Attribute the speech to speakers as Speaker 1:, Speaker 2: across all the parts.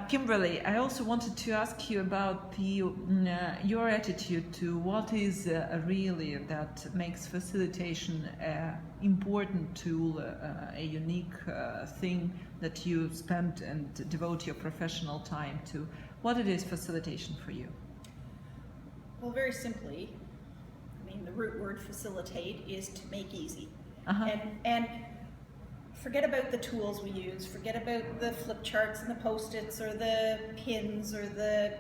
Speaker 1: Kimberly, I also wanted to ask you about your attitude to what is really that makes facilitation an important tool, a unique thing that you spend and devote your professional time to. What it is facilitation for you?
Speaker 2: Well, very simply, I mean, the root word facilitate is to make easy. And forget about the tools we use, forget about the flip charts and the post-its or the pins or the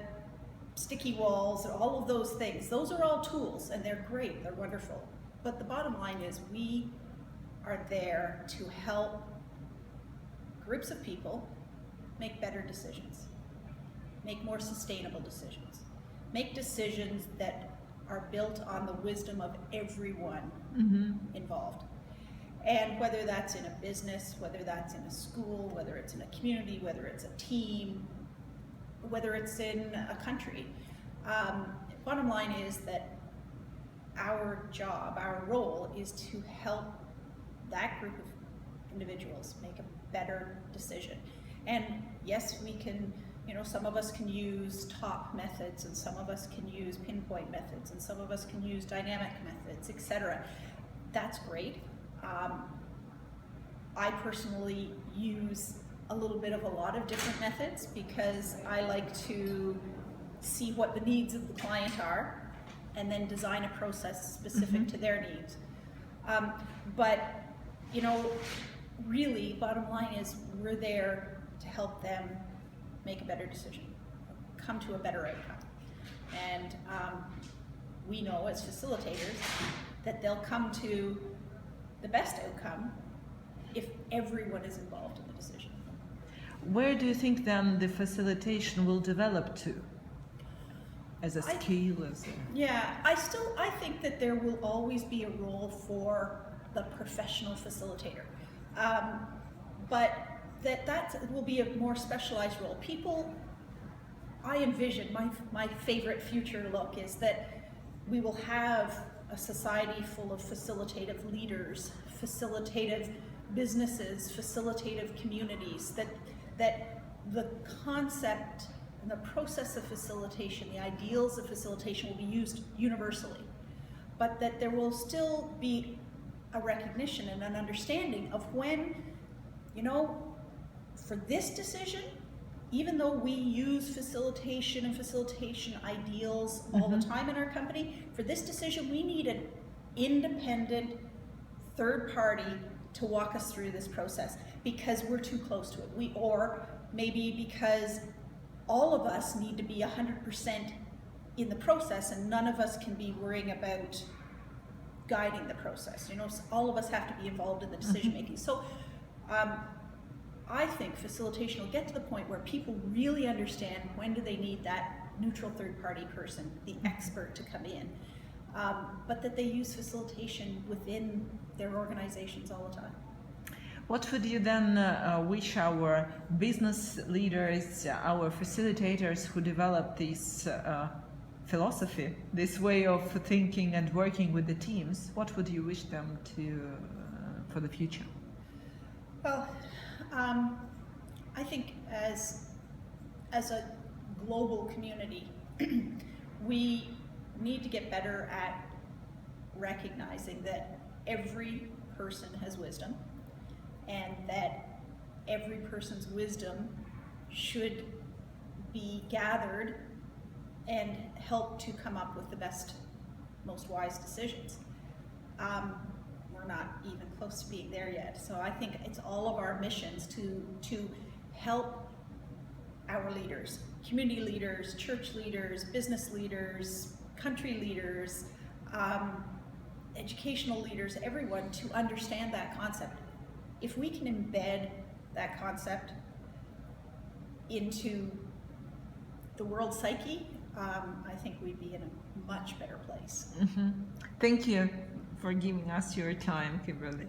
Speaker 2: sticky walls or all of those things. Those are all tools and they're great, they're wonderful. But the bottom line is we are there to help groups of people make better decisions, make more sustainable decisions, make decisions that are built on the wisdom of everyone involved. And whether that's in a business, whether that's in a school, whether it's in a community, whether it's a team, whether it's in a country, bottom line is that our job, our role is to help that group of individuals make a better decision. And yes, we can, you know, some of us can use top methods and some of us can use pinpoint methods and some of us can use dynamic methods, etc. That's great. I personally use a little bit of a lot of different methods because I like to see what the needs of the client are and then design a process specific to their needs. But, you know, really, bottom line is we're there to help them make a better decision, come to a better outcome. And we know as facilitators that they'll come to the best outcome if everyone is involved in the decision.
Speaker 1: Where do you think then the facilitation will develop to? As a skill?
Speaker 2: Yeah, I think that there will always be a role for the professional facilitator. But that will be a more specialized role. People, I envision, my favorite future look is that we will have a society full of facilitative leaders, facilitative businesses, facilitative communities, that the concept and the process of facilitation, the ideals of facilitation will be used universally, but that there will still be a recognition and an understanding of when, you know, for this decision, even though we use facilitation and facilitation ideals all the time in our company, for this decision we need an independent third party to walk us through this process because we're too close to it. Or maybe because all of us need to be 100% in the process and none of us can be worrying about guiding the process. You know, all of us have to be involved in the decision making. So I think facilitation will get to the point where people really understand when do they need that neutral third party person, the expert to come in, but that they use facilitation within their organizations all the time.
Speaker 1: What would you then wish our business leaders, our facilitators who develop this philosophy, this way of thinking and working with the teams, what would you wish them to for the future?
Speaker 2: Well, I think as a global community, we need to get better at recognizing that every person has wisdom and that every person's wisdom should be gathered and help to come up with the best, most wise decisions. We're not even close to being there yet. So I think it's all of our missions to help our leaders, community leaders, church leaders, business leaders, country leaders, educational leaders, everyone to understand that concept. If we can embed that concept into the world psyche, I think we'd be in a much better place.
Speaker 1: Thank you for giving us your time, Kimberly.